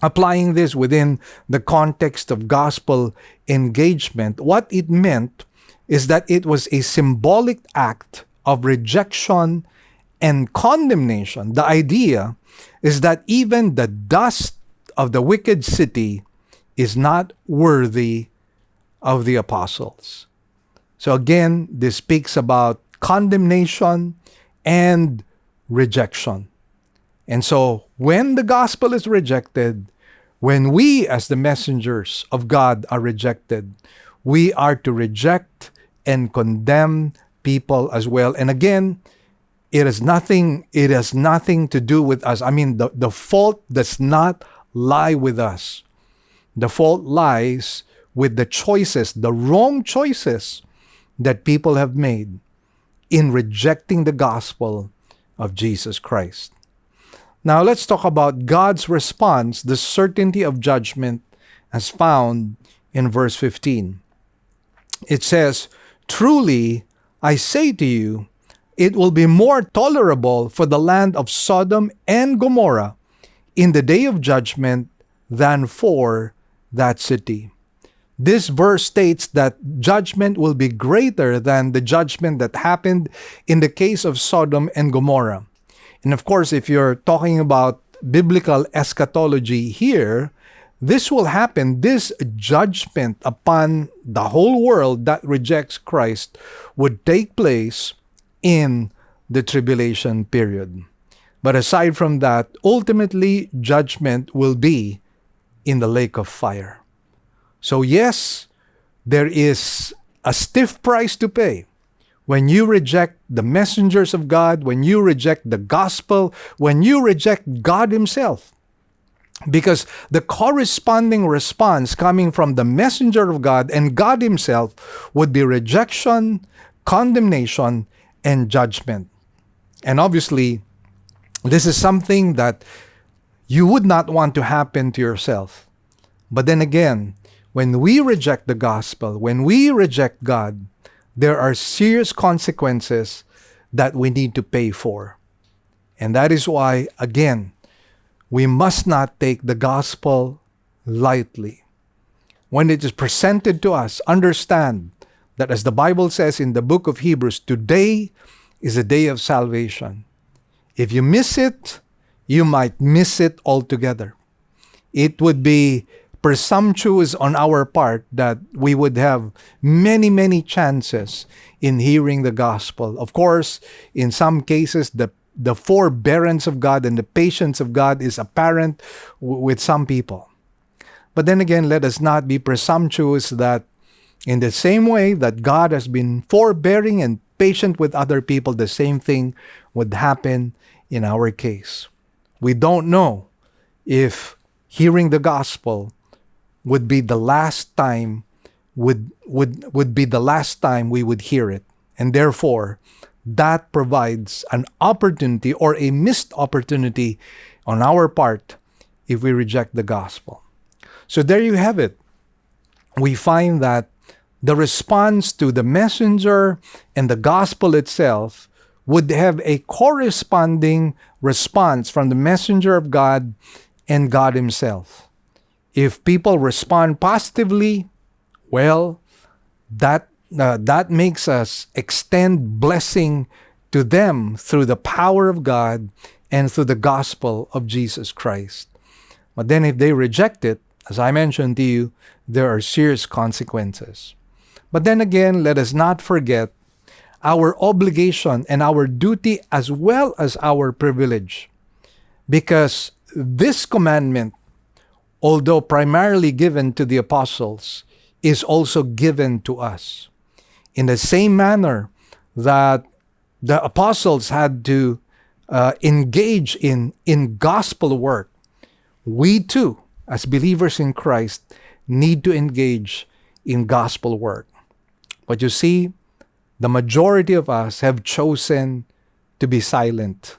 applying this within the context of gospel engagement, what it meant is that it was a symbolic act of rejection and condemnation. The idea is that even the dust of the wicked city is not worthy of the apostles. So again, this speaks about condemnation and rejection. And so when the gospel is rejected, when we as the messengers of God are rejected, we are to reject and condemn people as well. And again, it has nothing to do with us. I mean, the fault does not lie with us. The fault lies with the choices, the wrong choices that people have made in rejecting the gospel of Jesus Christ. Now let's talk about God's response, the certainty of judgment as found in verse 15. It says, "Truly, I say to you, it will be more tolerable for the land of Sodom and Gomorrah in the day of judgment than for that city." This verse states that judgment will be greater than the judgment that happened in the case of Sodom and Gomorrah. And of course, if you're talking about biblical eschatology here, this will happen. This judgment upon the whole world that rejects Christ would take place in the tribulation period. But aside from that, ultimately, judgment will be in the lake of fire. So yes, there is a stiff price to pay when you reject the messengers of God, when you reject the gospel, when you reject God himself. Because the corresponding response coming from the messenger of God and God himself would be rejection, condemnation, and judgment. And obviously, this is something that you would not want to happen to yourself. But then again, when we reject the gospel, when we reject God, there are serious consequences that we need to pay for. And that is why, again, we must not take the gospel lightly. when it is presented to us, understand that as the Bible says in the book of Hebrews, today is a day of salvation. If you miss it, you might miss it altogether. It would be presumptuous on our part that we would have many, many chances in hearing the gospel. Of course, in some cases, the forbearance of God and the patience of God is apparent with some people. But then again, let us not be presumptuous that in the same way that God has been forbearing and patient with other people, the same thing would happen in our case. We don't know if hearing the gospel would be the last time would be the last time we would hear it. And therefore, that provides an opportunity or a missed opportunity on our part if we reject the gospel. So there you have it. We find that the response to the messenger and the gospel itself would have a corresponding response from the messenger of God and God himself. If people respond positively, well, that makes us extend blessing to them through the power of God and through the gospel of Jesus Christ. But then if they reject it, as I mentioned to you, there are serious consequences. But then again, let us not forget our obligation and our duty as well as our privilege. Because this commandment, although primarily given to the apostles, is also given to us. In the same manner that the apostles had to engage in gospel work, we too, as believers in Christ, need to engage in gospel work. But you see, the majority of us have chosen to be silent.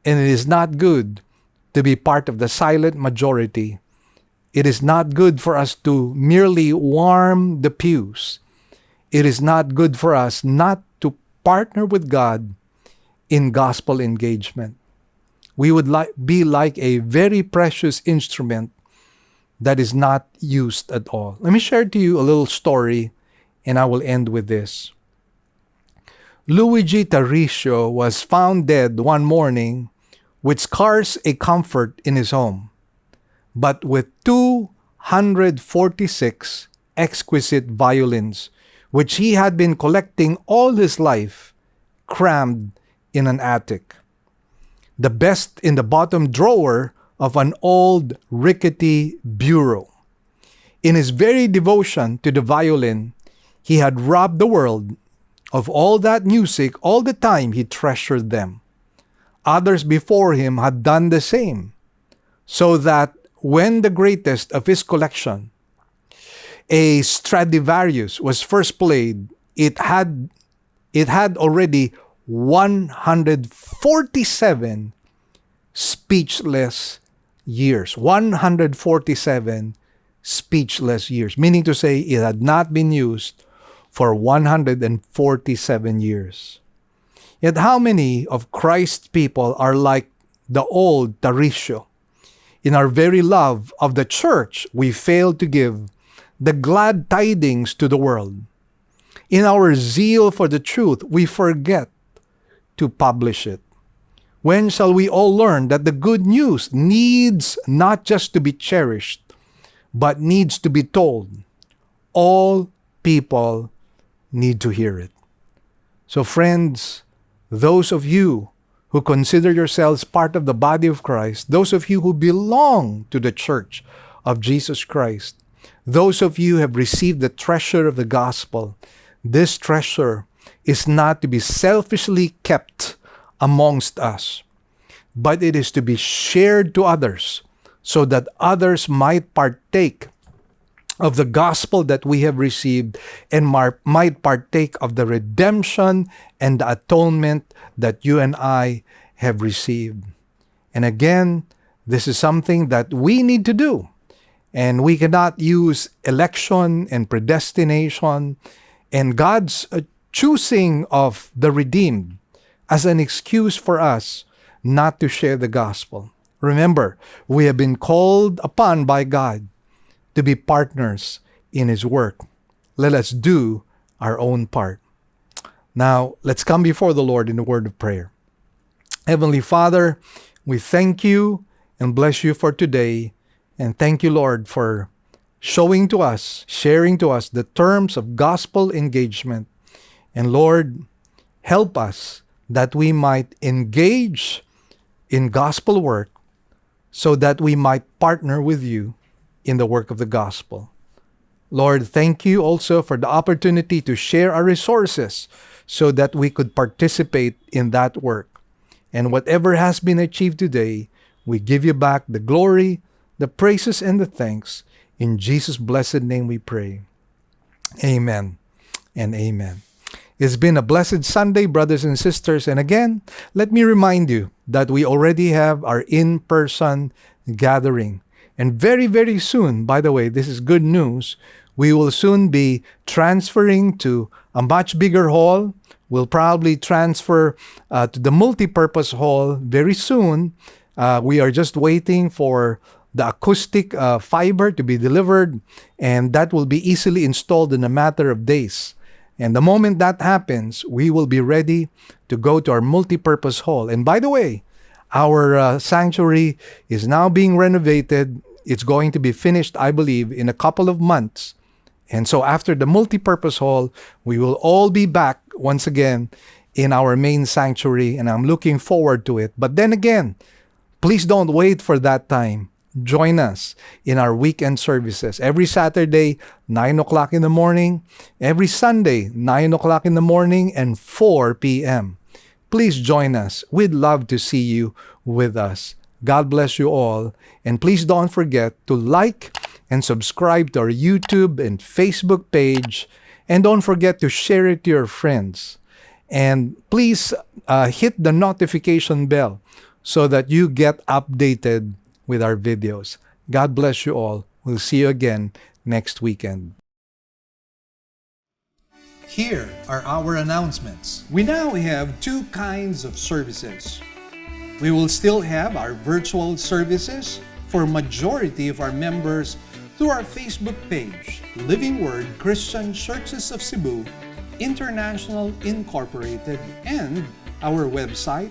And it is not good to be part of the silent majority. It is not good for us to merely warm the pews. It is not good for us not to partner with God in gospel engagement. We would be like a very precious instrument that is not used at all. Let me share to you a little story, and I will end with this. Luigi Tariscio was found dead one morning with scarce a comfort in his home, but with 246 exquisite violins, which he had been collecting all his life, crammed in an attic. The best in the bottom drawer of an old rickety bureau. In his very devotion to the violin, he had robbed the world of all that music all the time he treasured them. Others before him had done the same, so that when the greatest of his collection, a Stradivarius, was first played, it had already 147 speechless years. 147 speechless years, meaning to say it had not been used for 147 years. Yet how many of Christ's people are like the old Tariscio? In our very love of the church, we fail to give the glad tidings to the world. In our zeal for the truth, we forget to publish it. When shall we all learn that the good news needs not just to be cherished, but needs to be told? All people need to hear it. So friends, those of you who consider yourselves part of the body of Christ, those of you who belong to the church of Jesus Christ, those of you who have received the treasure of the gospel, this treasure is not to be selfishly kept amongst us, but it is to be shared to others so that others might partake of the gospel that we have received and might partake of the redemption and the atonement that you and I have received. And again, this is something that we need to do. And we cannot use election and predestination and God's choosing of the redeemed as an excuse for us not to share the gospel. Remember, we have been called upon by God to be partners in His work. Let us do our own part. Now, let's come before the Lord in the word of prayer. Heavenly Father, we thank you and bless you for today. And thank you, Lord, for showing to us, sharing to us the terms of gospel engagement. And Lord, help us that we might engage in gospel work so that we might partner with you in the work of the gospel. Lord, thank you also for the opportunity to share our resources so that we could participate in that work. And whatever has been achieved today, we give you back the glory, the praises, and the thanks. In Jesus' blessed name we pray. Amen and amen. It's been a blessed Sunday, brothers and sisters. And again, let me remind you that we already have our in-person gathering. And very, very soon, by the way, this is good news, we will soon be transferring to a much bigger hall. We'll probably transfer to the multi-purpose hall very soon. We are just waiting for the acoustic fiber to be delivered, and that will be easily installed in a matter of days. And the moment that happens, we will be ready to go to our multi-purpose hall. And by the way, our sanctuary is now being renovated. It's going to be finished, I believe, in a couple of months. And so after the multi-purpose hall, we will all be back once again in our main sanctuary, and I'm looking forward to it. But then again, please don't wait for that time. Join us in our weekend services. Every Saturday, 9 o'clock in the morning. Every Sunday, 9 o'clock in the morning and 4 p.m. Please join us. We'd love to see you with us. God bless you all. And please don't forget to like and subscribe to our YouTube and Facebook page. And don't forget to share it to your friends. And please hit the notification bell so that you get updated with our videos. God bless you all. We'll see you again next weekend. Here are our announcements. We now have two kinds of services. We will still have our virtual services for majority of our members through our Facebook page, Living Word Christian Churches of Cebu, International Incorporated, and our website,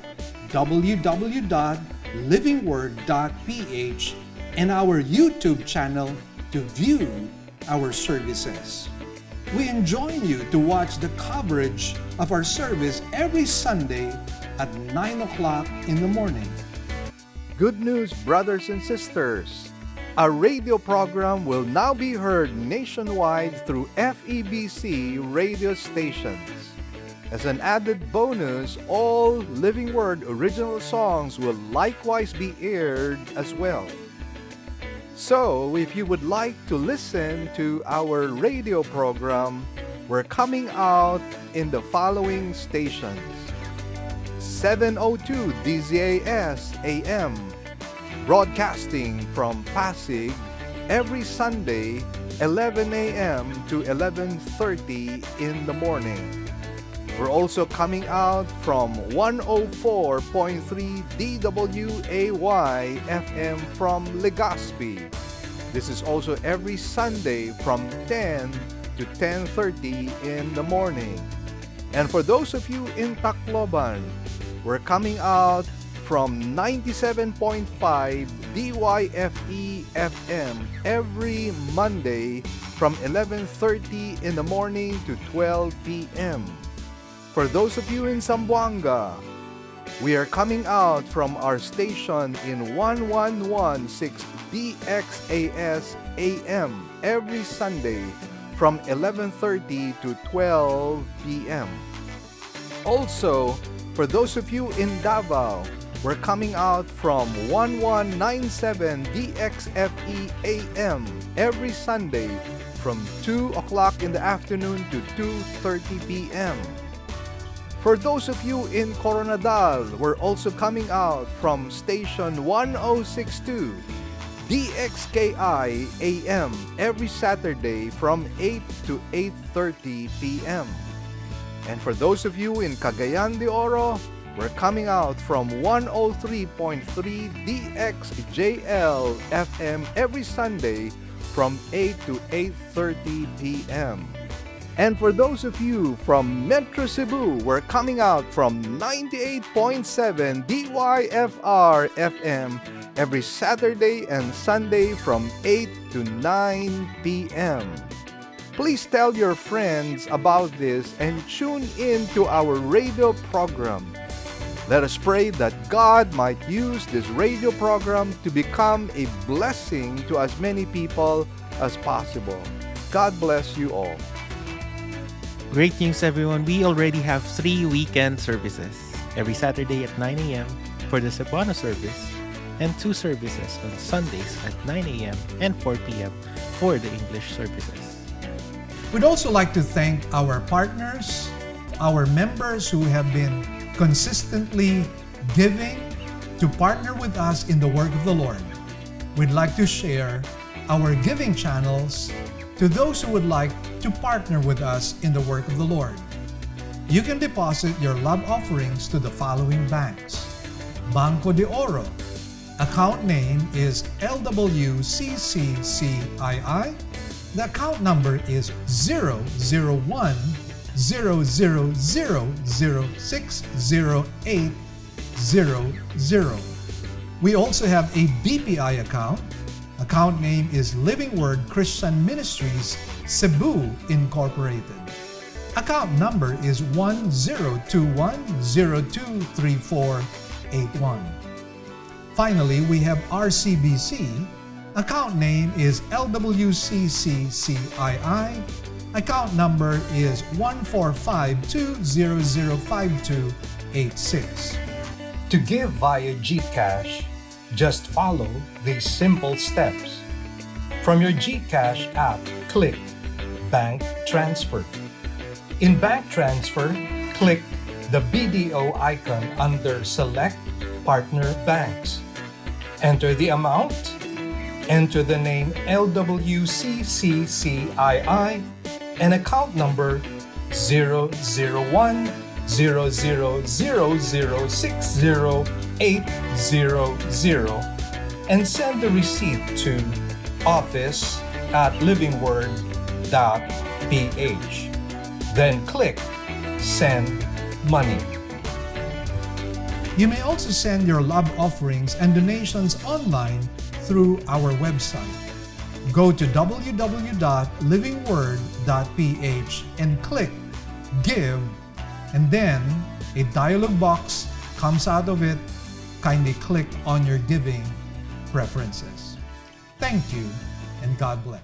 www.livingword.ph, and our YouTube channel to view our services. We enjoin you to watch the coverage of our service every Sunday at 9 o'clock in the morning. Good news, brothers and sisters! Our radio program will now be heard nationwide through FEBC radio stations. As an added bonus, all Living Word original songs will likewise be aired as well. So, if you would like to listen to our radio program, we're coming out in the following stations. 702 DZAS AM, broadcasting from Pasig every Sunday, 11 a.m. to 11:30 in the morning. We're also coming out from 104.3 DWAY FM from Legazpi. This is also every Sunday from 10 to 10:30 in the morning. And for those of you in Tacloban, we're coming out from 97.5 DYFE FM every Monday from 11:30 in the morning to 12 p.m. For those of you in Zamboanga, we are coming out from our station in 1116 DXAS AM every Sunday from 11:30 to 12 p.m. Also, for those of you in Davao, we're coming out from 1197 DXFE AM every Sunday from 2 o'clock in the afternoon to 2:30 p.m. For those of you in Coronadal, we're also coming out from station 1062 DXKI AM every Saturday from 8 to 8:30 p.m. And for those of you in Cagayan de Oro, we're coming out from 103.3 DXJL FM every Sunday from 8 to 8:30 p.m. And for those of you from Metro Cebu, we're coming out from 98.7 DYFR FM every Saturday and Sunday from 8 to 9 p.m. Please tell your friends about this and tune in to our radio program. Let us pray that God might use this radio program to become a blessing to as many people as possible. God bless you all. Great news, everyone. We already have 3 weekend services every Saturday at 9 a.m. for the Cebuano service and 2 services on Sundays at 9 a.m. and 4 p.m. for the English services. We'd also like to thank our partners, our members who have been consistently giving to partner with us in the work of the Lord. We'd like to share our giving channels to those who would like to partner with us in the work of the Lord. You can deposit your love offerings to the following banks. Banco de Oro. Account name is LWCCCII. The account number is 001-000-060-800. We also have a BPI account. Account name is Living Word Christian Ministries, Cebu Incorporated. Account number is 1021023481. Finally, we have RCBC. Account name is LWCCCII. Account number is 14520052886. To give via GCash, just follow these simple steps. From your GCash app, click Bank Transfer. In Bank Transfer, click the BDO icon under Select Partner Banks. Enter the amount, enter the name LWCCCII and account number 001-000-060-800 and send the receipt to office@livingword.ph. Then click Send Money. You may also send your love offerings and donations online through our website. Go to www.livingword.ph and click Give, and then a dialog box comes out of it. Kindly click on your giving preferences. Thank you, and God bless.